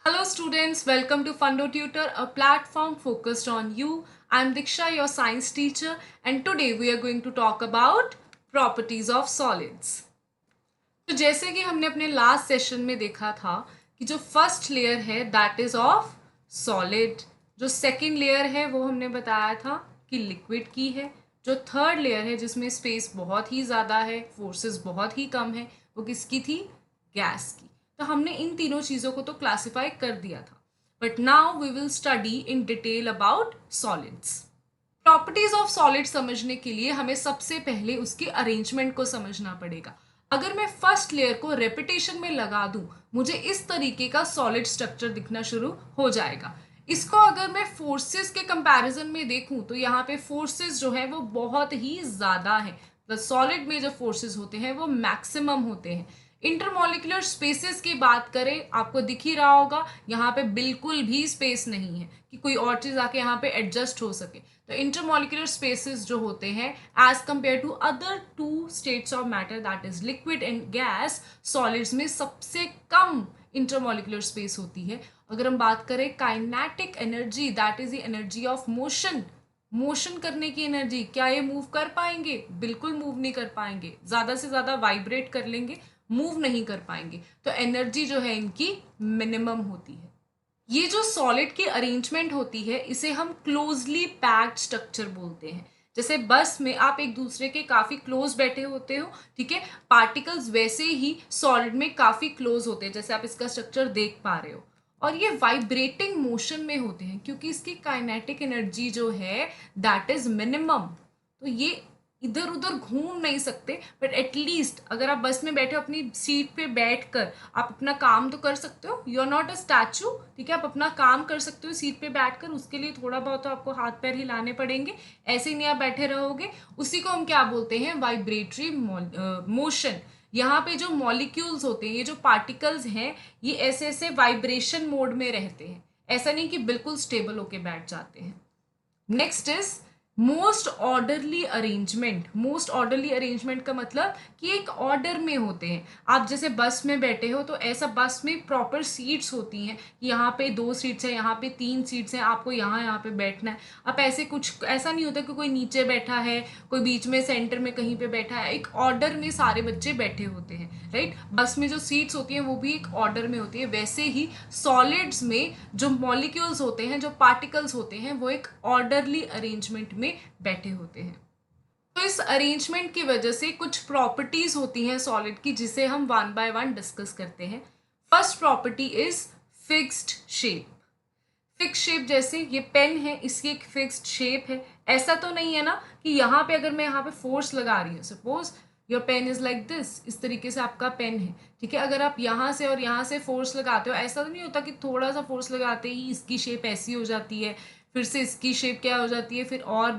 Hello students, welcome to Fundo Tutor, a platform focused on you. I am Diksha, your science teacher, and today we are going to talk about properties of solids. तो जैसे कि हमने अपने last session में देखा था कि जो फर्स्ट लेयर है दैट इज ऑफ सॉलिड, जो सेकंड लेयर है वो हमने बताया था कि लिक्विड की है, जो थर्ड लेयर है जिसमें स्पेस बहुत ही ज़्यादा है, फोर्सेस बहुत ही कम है, वो किसकी थी? गैस की। तो हमने इन तीनों चीज़ों को तो क्लासिफाई कर दिया था, but now we will study in detail about solids. Properties of solid समझने के लिए हमें सबसे पहले उसके अरेंजमेंट को समझना पड़ेगा। अगर मैं फर्स्ट लेयर को रेपिटेशन में लगा दूं, मुझे इस तरीके का सॉलिड स्ट्रक्चर दिखना शुरू हो जाएगा। इसको अगर मैं फोर्सेस के कंपैरिजन में देखूं तो यहाँ पे फोर्सेस जो है वो बहुत ही ज़्यादा है। सॉलिड में जो फोर्सेस होते हैं वो मैक्सिमम होते हैं। इंटरमॉलिक्यूलर स्पेसेस की बात करें, आपको दिख ही रहा होगा यहाँ पे बिल्कुल भी स्पेस नहीं है कि कोई और चीज़ आके यहाँ पे एडजस्ट हो सके। तो इंटरमॉलिक्यूलर स्पेसेस जो होते हैं as compare to other two states of matter that is liquid and gas, solids में सबसे कम इंटरमॉलिक्यूलर स्पेस होती है। अगर हम बात करें kinetic energy, that is the energy of motion, motion करने की एनर्जी, क्या ये मूव कर पाएंगे? बिल्कुल मूव नहीं कर पाएंगे, ज़्यादा से ज़्यादा वाइब्रेट कर लेंगे, मूव नहीं कर पाएंगे। तो एनर्जी जो है इनकी मिनिमम होती है। ये जो सॉलिड की अरेंजमेंट होती है इसे हम क्लोजली पैक्ड स्ट्रक्चर बोलते हैं। जैसे बस में आप एक दूसरे के काफी क्लोज बैठे होते हो, ठीक है, पार्टिकल्स वैसे ही सॉलिड में काफी क्लोज होते हैं, जैसे आप इसका स्ट्रक्चर देख पा रहे हो। और ये वाइब्रेटिंग मोशन में होते हैं क्योंकि इसकी काइनेटिक एनर्जी जो है दैट इज मिनिमम। तो ये इधर उधर घूम नहीं सकते, बट एटलीस्ट अगर आप बस में बैठे हो, अपनी सीट पे बैठ कर आप अपना काम तो कर सकते हो। You are not a statue, ठीक है, आप अपना काम कर सकते हो सीट पे बैठकर। उसके लिए थोड़ा बहुत तो आपको हाथ पैर हिलाने पड़ेंगे, ऐसे ही नहीं आप बैठे रहोगे। उसी को हम क्या बोलते हैं? Vibratory motion. यहाँ पे जो मॉलिक्यूल्स होते हैं, ये जो पार्टिकल्स हैं, ये ऐसे ऐसे वाइब्रेशन मोड में रहते हैं, ऐसा नहीं कि बिल्कुल स्टेबल होके बैठ जाते हैं। Next is most orderly arrangement. Most orderly arrangement का मतलब कि एक ऑर्डर में होते हैं। आप जैसे बस में बैठे हो तो ऐसा बस में प्रॉपर सीट्स होती हैं, यहाँ पे 2 सीट्स हैं, यहाँ पे 3 सीट्स हैं, आपको यहाँ पे बैठना है। अब ऐसे कुछ ऐसा नहीं होता कि कोई नीचे बैठा है, कोई बीच में सेंटर में कहीं पे बैठा है, एक ऑर्डर में सारे बच्चे बैठे होते हैं, राइट। बस में जो सीट्स होती हैं वो भी एक ऑर्डर में होती है। वैसे ही सॉलिड्स में जो मॉलिक्यूल्स होते हैं, जो पार्टिकल्स होते हैं, वो एक ऑर्डरली अरेंजमेंट में बैठे होते हैं। तो इस अरेंजमेंट की वजह से कुछ प्रॉपर्टीज होती हैं सॉलिड की, जिसे हम वन बाय वन डिस्कस करते हैं। First property is fixed shape. Fix shape, जैसे ये पेन है, इसकी एक फिक्स्ड शेप है। ऐसा तो नहीं है ना कि यहाँ पे अगर मैं यहाँ पे फोर्स लगा रही हूँ, suppose your pen is like this, इस तरीके से आपका पेन है, ठीक है। अगर आप यहाँ से और यहाँ से फोर्स लगाते हो, ऐसा तो नहीं होता कि थोड़ा सा फोर्स लगाते ही इसकी शेप ऐसी हो जाती है, फिर से इसकी शेप क्या हो जाती है, फिर और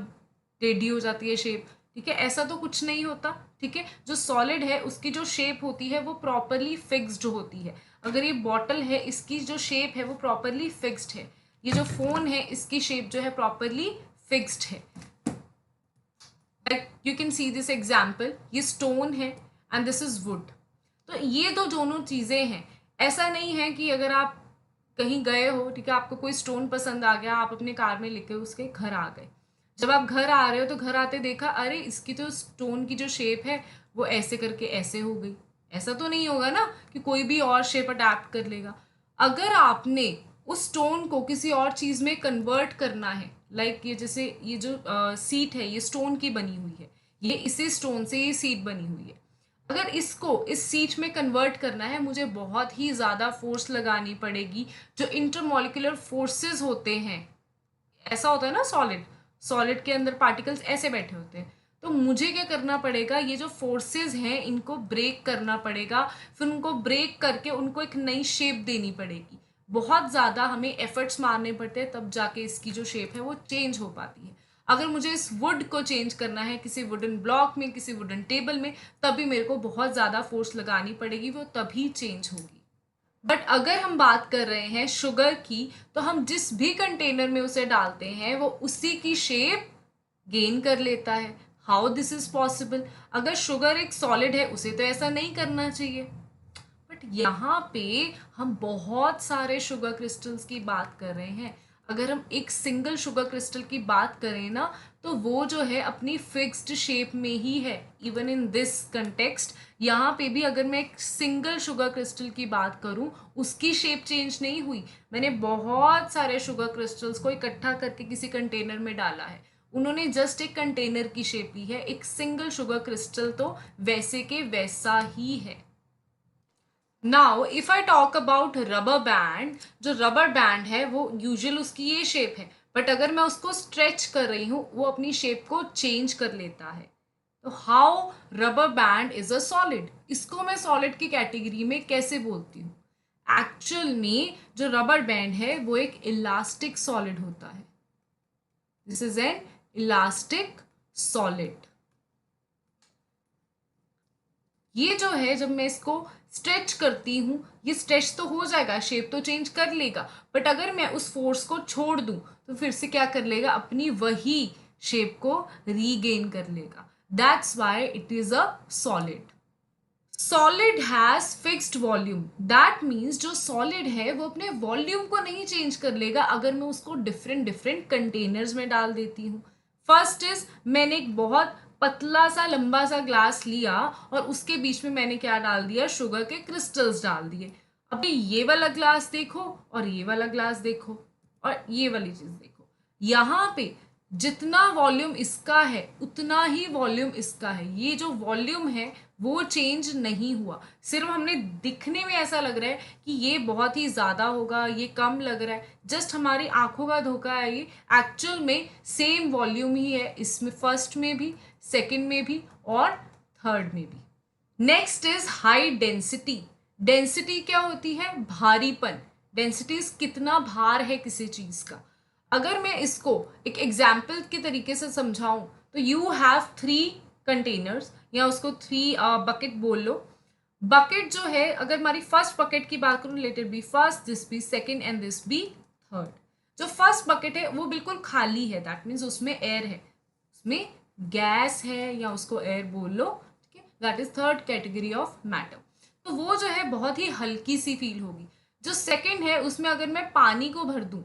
टेढ़ी हो जाती है शेप, ठीक है। ऐसा तो कुछ नहीं होता, ठीक है। जो सॉलिड है उसकी जो शेप होती है वो प्रॉपरली फिक्स्ड होती है। अगर ये बॉटल है, इसकी जो शेप है वो प्रॉपरली फिक्स्ड है। ये जो फोन है, इसकी शेप जो है प्रॉपरली फिक्स्ड है। Like you can see this example, ये स्टोन है एंड दिस इज वुड। तो ये दो दोनों चीज़ें हैं। ऐसा नहीं है कि अगर आप कहीं गए हो, ठीक है, आपको कोई स्टोन पसंद आ गया, आप अपने कार में लेके उसके घर आ गए। जब आप घर आ रहे हो तो घर आते देखा, अरे इसकी तो स्टोन की जो शेप है वो ऐसे करके ऐसे हो गई। ऐसा तो नहीं होगा ना कि कोई भी और शेप अडेप्ट कर लेगा। अगर आपने उस स्टोन को किसी और चीज़ में कन्वर्ट करना है, लाइक ये जैसे ये जो सीट है ये स्टोन की बनी हुई है, ये इसी स्टोन से ये सीट बनी हुई है। अगर इसको इस सीट में कन्वर्ट करना है, मुझे बहुत ही ज़्यादा फोर्स लगानी पड़ेगी। जो इंटरमॉलिक्यूलर फोर्सेस होते हैं, ऐसा होता है ना सॉलिड, सॉलिड के अंदर पार्टिकल्स ऐसे बैठे होते हैं, तो मुझे क्या करना पड़ेगा? ये जो फोर्सेस हैं इनको ब्रेक करना पड़ेगा, फिर उनको ब्रेक करके उनको एक नई शेप देनी पड़ेगी। बहुत ज़्यादा हमें एफर्ट्स मारने पड़ते हैं, तब जाके इसकी जो शेप है वो चेंज हो पाती है। अगर मुझे इस वुड को चेंज करना है किसी वुडन ब्लॉक में, किसी वुडन टेबल में, तभी मेरे को बहुत ज़्यादा फोर्स लगानी पड़ेगी, वो तभी चेंज होगी। बट अगर हम बात कर रहे हैं शुगर की, तो हम जिस भी कंटेनर में उसे डालते हैं वो उसी की शेप गेन कर लेता है। How this is possible? अगर शुगर एक सॉलिड है, उसे तो ऐसा नहीं करना चाहिए। बट बट यहाँ पे हम बहुत सारे शुगर क्रिस्टल्स की बात कर रहे हैं। अगर हम एक सिंगल शुगर क्रिस्टल की बात करें ना, तो वो जो है अपनी फिक्स्ड शेप में ही है। इवन इन दिस कंटेक्स्ट, यहाँ पे भी अगर मैं एक सिंगल शुगर क्रिस्टल की बात करूँ, उसकी शेप चेंज नहीं हुई। मैंने बहुत सारे शुगर क्रिस्टल्स को इकट्ठा करके किसी कंटेनर में डाला है, उन्होंने जस्ट एक कंटेनर की शेप ली है। एक सिंगल शुगर क्रिस्टल तो वैसे के वैसा ही है। Now if I talk about rubber band, जो रबर बैंड है वो यूजुअल उसकी ये शेप है, बट अगर मैं उसको स्ट्रेच कर रही हूँ वो अपनी शेप को चेंज कर लेता है। तो how rubber band is a solid, इसको मैं सॉलिड की कैटेगरी में कैसे बोलती हूँ? एक्चुअल में जो रबर बैंड है वो एक इलास्टिक सॉलिड होता है। This is an elastic solid. ये जो है, जब मैं इसको स्ट्रेच करती हूँ, ये स्ट्रेच तो हो जाएगा, शेप तो चेंज कर लेगा, बट अगर मैं उस फोर्स को छोड़ दूँ तो फिर से क्या कर लेगा, अपनी वही शेप को रीगेन कर लेगा। That's why it is a solid. Solid has fixed volume, that means जो सॉलिड है वो अपने वॉल्यूम को नहीं चेंज कर लेगा अगर मैं उसको डिफरेंट डिफरेंट कंटेनर्स में डाल देती हूँ। फर्स्ट इज, मैंने एक बहुत पतला सा लंबा सा ग्लास लिया और उसके बीच में मैंने क्या डाल दिया, शुगर के क्रिस्टल्स डाल दिए। अभी ये वाला ग्लास देखो और ये वाला ग्लास देखो और ये वाली चीज देखो, यहाँ पे जितना वॉल्यूम इसका है उतना ही वॉल्यूम इसका है। ये जो वॉल्यूम है वो चेंज नहीं हुआ, सिर्फ हमने दिखने में ऐसा लग रहा है कि ये बहुत ही ज़्यादा होगा, ये कम लग रहा है, जस्ट हमारी आंखों का धोखा है ये। एक्चुअल में सेम वॉल्यूम ही है इसमें, फर्स्ट में भी, सेकंड में भी और थर्ड में भी। Next is high density. Density क्या होती है, भारीपन। डेंसिटी कितना भार है किसी चीज़ का। अगर मैं इसको एक एग्जाम्पल के तरीके से समझाऊं तो यू हैव 3 कंटेनर्स, या उसको 3 बकेट बोल लो। बकेट जो है, अगर हमारी फर्स्ट बकेट की बात करूं, let it be first, this be second and this be third. जो फर्स्ट बकेट है वो बिल्कुल खाली है, दैट मीन्स उसमें एयर है, उसमें गैस है, या उसको एयर बोल लो, ठीक है। That is third category of matter. तो वो जो है बहुत ही हल्की सी फील होगी। जो सेकंड है उसमें अगर मैं पानी को भर दूं,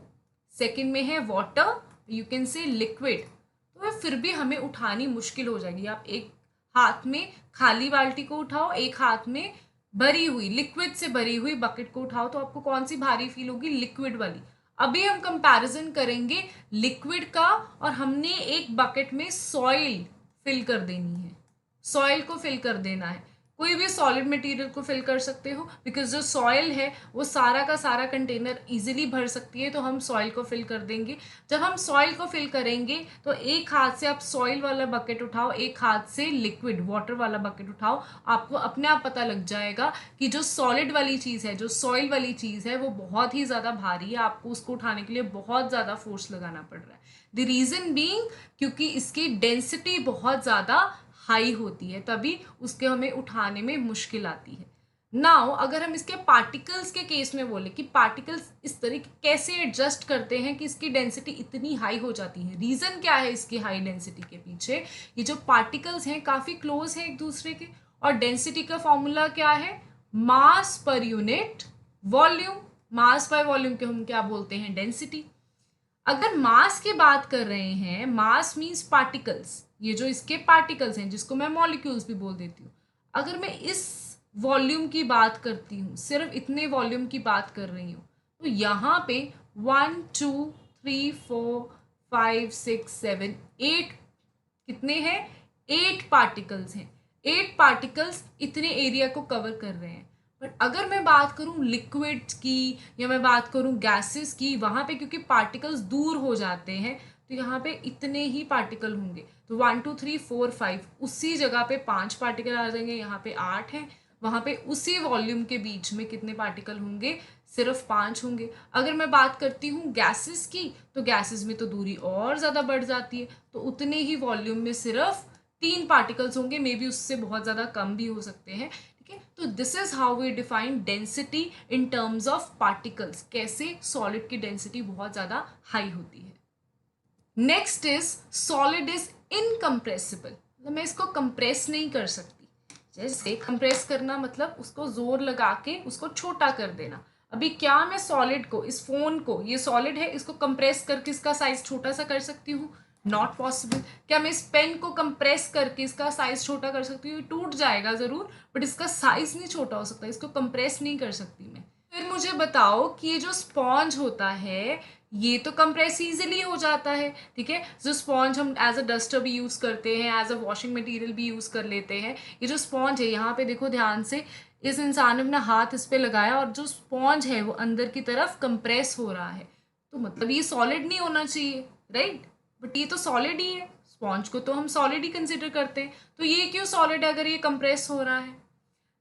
सेकंड में है water, you can say liquid, तो वह फिर भी हमें उठानी मुश्किल हो जाएगी। आप एक हाथ में खाली बाल्टी को उठाओ, एक हाथ में भरी हुई लिक्विड से भरी हुई बकेट को उठाओ, तो आपको कौन सी भारी फील होगी, लिक्विड वाली। अभी हम कंपैरिजन करेंगे लिक्विड का, और हमने एक बकेट में सॉइल फिल कर देनी है, सॉइल को फिल कर देना है। कोई भी सॉलिड मटेरियल को फिल कर सकते हो, बिकॉज जो सॉइल है वो सारा का सारा कंटेनर इजीली भर सकती है, तो हम सॉइल को फिल कर देंगे। जब हम सॉइल को फिल करेंगे तो एक हाथ से आप सॉइल वाला बकेट उठाओ, एक हाथ से लिक्विड वाटर वाला बकेट उठाओ, आपको अपने आप पता लग जाएगा कि जो सॉलिड वाली चीज़ है, जो सॉइल वाली चीज़ है, वो बहुत ही ज़्यादा भारी है, आपको उसको उठाने के लिए बहुत ज़्यादा फोर्स लगाना पड़ रहा है। द रीज़न बीइंग, क्योंकि इसकी डेंसिटी बहुत ज़्यादा हाई होती है, तभी उसके हमें उठाने में मुश्किल आती है। नाउ अगर हम इसके पार्टिकल्स के केस में बोले कि पार्टिकल्स इस तरीके कैसे एडजस्ट करते हैं कि इसकी डेंसिटी इतनी हाई हो जाती है, रीज़न क्या है इसकी हाई डेंसिटी के पीछे। ये जो पार्टिकल्स हैं काफ़ी क्लोज हैं एक दूसरे के, और डेंसिटी का फॉर्मूला क्या है, mass per unit volume. Mass by volume के हम क्या बोलते हैं, डेंसिटी। अगर मास की बात कर रहे हैं, मास मीन्स पार्टिकल्स, ये जो इसके पार्टिकल्स हैं जिसको मैं मॉलिक्यूल्स भी बोल देती हूँ, अगर मैं इस वॉल्यूम की बात करती हूँ, सिर्फ इतने वॉल्यूम की बात कर रही हूँ, तो यहाँ पे 1 2 3 4 5 6 7 8 कितने हैं, 8 पार्टिकल्स हैं। 8 पार्टिकल्स इतने एरिया को कवर कर रहे हैं। बट अगर मैं बात करूं लिक्विड्स की, या मैं बात करूं गैसेस की, वहाँ पे क्योंकि पार्टिकल्स दूर हो जाते हैं, तो यहाँ पे इतने ही पार्टिकल होंगे। तो 1 2 3 4 5, उसी जगह पे 5 पार्टिकल आ जाएंगे, यहाँ पे 8 हैं। वहाँ पे उसी वॉल्यूम के बीच में कितने पार्टिकल होंगे, सिर्फ 5 होंगे। अगर मैं बात करती हूँ गैसेस की, तो गैसेस में तो दूरी और ज़्यादा बढ़ जाती है, तो उतने ही वॉल्यूम में सिर्फ 3 पार्टिकल्स होंगे, मे बी उससे बहुत ज़्यादा कम भी हो सकते हैं। तो this is how we define density in terms of particles, कैसे सॉलिड की डेंसिटी बहुत ज़्यादा हाई होती है। Next is solid is incompressible, मतलब मैं इसको कंप्रेस नहीं कर सकती। जैसे कंप्रेस करना मतलब उसको जोर लगा के उसको छोटा कर देना। अभी क्या मैं सॉलिड को, इस फोन को, ये सॉलिड है, इसको कंप्रेस करके इसका साइज छोटा सा कर सकती हूँ? Not possible. क्या मैं इस पेन को कंप्रेस करके इसका साइज छोटा कर सकती हूँ? टूट जाएगा जरूर, बट इसका साइज नहीं छोटा हो सकता, इसको कंप्रेस नहीं कर सकती मैं। फिर मुझे बताओ कि ये जो स्पॉन्ज होता है ये तो कंप्रेस इजीली हो जाता है, ठीक है। जो स्पॉन्ज हम एज अ डस्टर भी यूज करते हैं, एज अ वॉशिंग मटेरियल भी यूज कर लेते हैं। ये जो स्पॉन्ज है, यहाँ पे देखो ध्यान से, इस इंसान ने अपना हाथ इस पे लगाया और जो स्पॉन्ज है वो अंदर की तरफ कंप्रेस हो रहा है, तो मतलब ये सॉलिड नहीं होना चाहिए, राइट। बट ये तो सॉलिड ही है, स्पॉन्ज को तो हम सॉलिड ही कंसिडर करते हैं, तो ये क्यों सॉलिड है अगर ये कंप्रेस हो रहा है?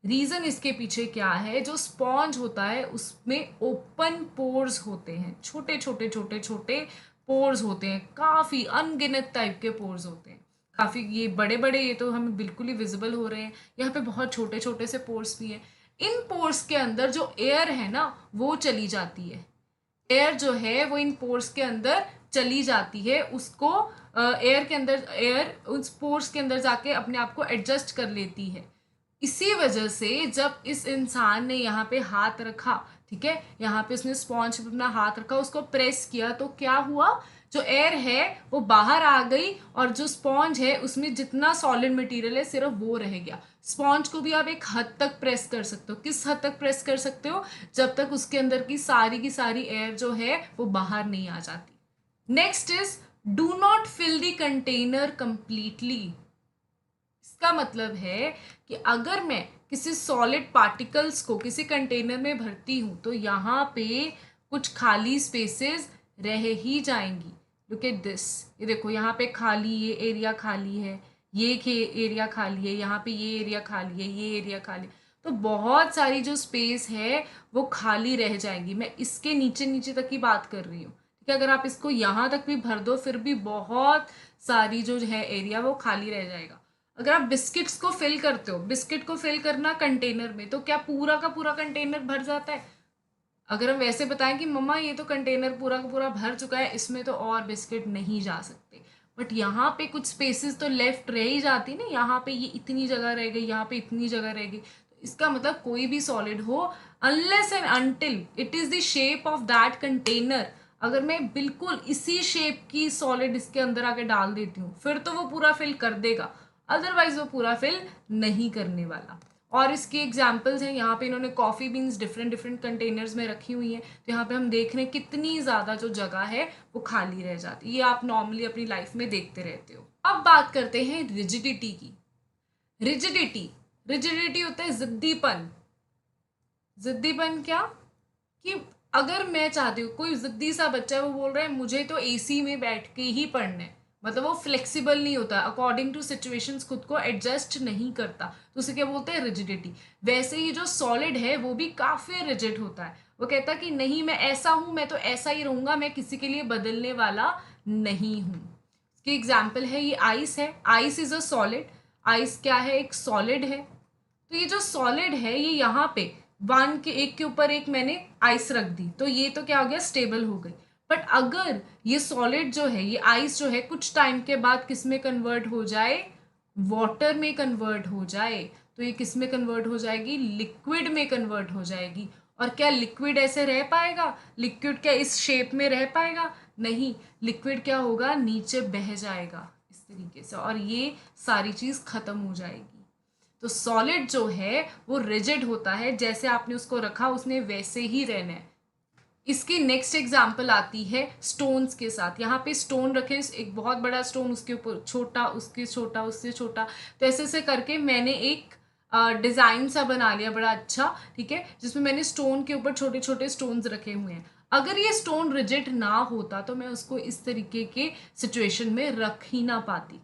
रीजन इसके पीछे क्या है, जो स्पॉन्ज होता है उसमें ओपन पोर्स होते हैं, छोटे छोटे छोटे छोटे पोर्स होते हैं, काफी अनगिनत टाइप के पोर्स होते हैं, काफी ये बड़े बड़े, ये तो हमें बिल्कुल ही विजिबल हो रहे हैं, यहाँ पे बहुत छोटे छोटे से पोर्स भी हैं। इन पोर्स के अंदर जो एयर है ना वो चली जाती है, एयर जो है वो इन पोर्स के अंदर चली जाती है, उसको एयर के अंदर, एयर उस पोर्स के अंदर जाके अपने आप को एडजस्ट कर लेती है। इसी वजह से जब इस इंसान ने यहाँ पे हाथ रखा, ठीक है, यहाँ पे उसने स्पॉन्ज पे अपना हाथ रखा, उसको प्रेस किया, तो क्या हुआ, जो एयर है वो बाहर आ गई और जो स्पॉन्ज है उसमें जितना सॉलिड मटेरियल है सिर्फ वो रह गया। स्पॉन्ज को भी आप एक हद तक प्रेस कर सकते हो, किस हद तक प्रेस कर सकते हो, जब तक उसके अंदर की सारी एयर जो है वो बाहर नहीं आ जाती। Next is do not fill the container completely. इसका मतलब है कि अगर मैं किसी सॉलिड पार्टिकल्स को किसी कंटेनर में भरती हूँ तो यहाँ पे कुछ खाली स्पेसेस रह ही जाएंगी। लुक एट दिस, ये देखो यहाँ पे खाली, ये एरिया खाली है, ये एरिया खाली है, यहाँ पे ये एरिया खाली है, ये एरिया खाली, तो बहुत सारी जो स्पेस है वो खाली रह जाएगी। मैं इसके नीचे नीचे तक की बात कर रही हूँ, ठीक है। अगर आप इसको यहाँ तक भी भर दो फिर भी बहुत सारी जो है एरिया वो खाली रह जाएगा। अगर आप बिस्किट्स को फिल करते हो, बिस्किट को फिल करना कंटेनर में, तो क्या पूरा का पूरा कंटेनर भर जाता है? अगर हम वैसे बताएं कि मम्मा ये तो कंटेनर पूरा का पूरा भर चुका है, इसमें तो और बिस्किट नहीं जा सकते, बट यहाँ पे कुछ स्पेसेस तो लेफ्ट रह ही जाती ना, यहाँ पे ये इतनी जगह रह गई, यहाँ पे इतनी जगह रह गई, तो इसका मतलब कोई भी सॉलिड हो, unless and until it is the shape of that container, अगर मैं बिल्कुल इसी शेप की सॉलिड इसके अंदर आके डाल देती हूँ फिर तो वो पूरा फिल कर देगा, अदरवाइज वो पूरा फिल नहीं करने वाला। और इसके एग्जाम्पल्स हैं, यहाँ पे इन्होंने coffee beans different different containers में रखी हुई हैं, तो यहाँ पे हम देख रहे हैं कितनी ज़्यादा जो जगह है वो खाली रह जाती है। ये आप नॉर्मली अपनी लाइफ में देखते रहते हो। अब बात करते हैं रिजिडिटी की। रिजिडिटी, रिजिडिटी होता है जिद्दीपन। जिद्दीपन क्या, कि अगर मैं चाहती हूँ, कोई जिद्दी सा बच्चा है वो बोल रहा है मुझे तो एसी में बैठ के ही पढ़ना है, मतलब वो फ्लेक्सिबल नहीं होता, अकॉर्डिंग टू सिचुएशंस खुद को एडजस्ट नहीं करता, तो उसे क्या बोलते हैं, रिजिडिटी। वैसे ही जो सॉलिड है वो भी काफी रिजिड होता है, वो कहता है कि नहीं मैं ऐसा हूं, मैं तो ऐसा ही रहूंगा, मैं किसी के लिए बदलने वाला नहीं हूं। इसकी एग्जाम्पल है ये आइस है, ice is a solid, ice क्या है, एक सॉलिड है। तो ये जो सॉलिड है ये यहाँ पे वन के एक के ऊपर एक मैंने आइस रख दी, तो ये तो क्या हो गया, स्टेबल हो गई। बट अगर ये सॉलिड जो है, ये आइस जो है, कुछ टाइम के बाद किस में कन्वर्ट हो जाए, वाटर में कन्वर्ट हो जाए, तो ये किस में कन्वर्ट हो जाएगी, लिक्विड में कन्वर्ट हो जाएगी। और क्या लिक्विड ऐसे रह पाएगा, लिक्विड क्या इस शेप में रह पाएगा, नहीं, लिक्विड क्या होगा, नीचे बह जाएगा इस तरीके से, और ये सारी चीज खत्म हो जाएगी। तो सॉलिड जो है वो रिजिड होता है, जैसे आपने उसको रखा उसने वैसे ही रहना है। इसकी नेक्स्ट एग्जाम्पल आती है स्टोन्स के साथ। यहाँ पे स्टोन रखे, एक बहुत बड़ा स्टोन, उसके ऊपर छोटा, उसके छोटा, उससे छोटा, तो ऐसे ऐसे करके मैंने एक डिजाइन सा बना लिया बड़ा अच्छा, ठीक है, जिसमें मैंने स्टोन के ऊपर छोटे छोटे स्टोन्स रखे हुए हैं। अगर ये स्टोन रिजिड ना होता तो मैं उसको इस तरीके के सिचुएशन में रख ही ना पाती।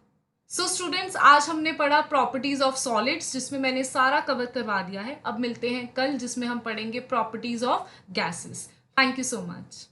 सो स्टूडेंट्स, आज हमने पढ़ा प्रॉपर्टीज ऑफ सॉलिड्स, जिसमें मैंने सारा कवर करवा दिया है। अब मिलते हैं कल, जिसमें हम पढ़ेंगे properties of gases. Thank you so much.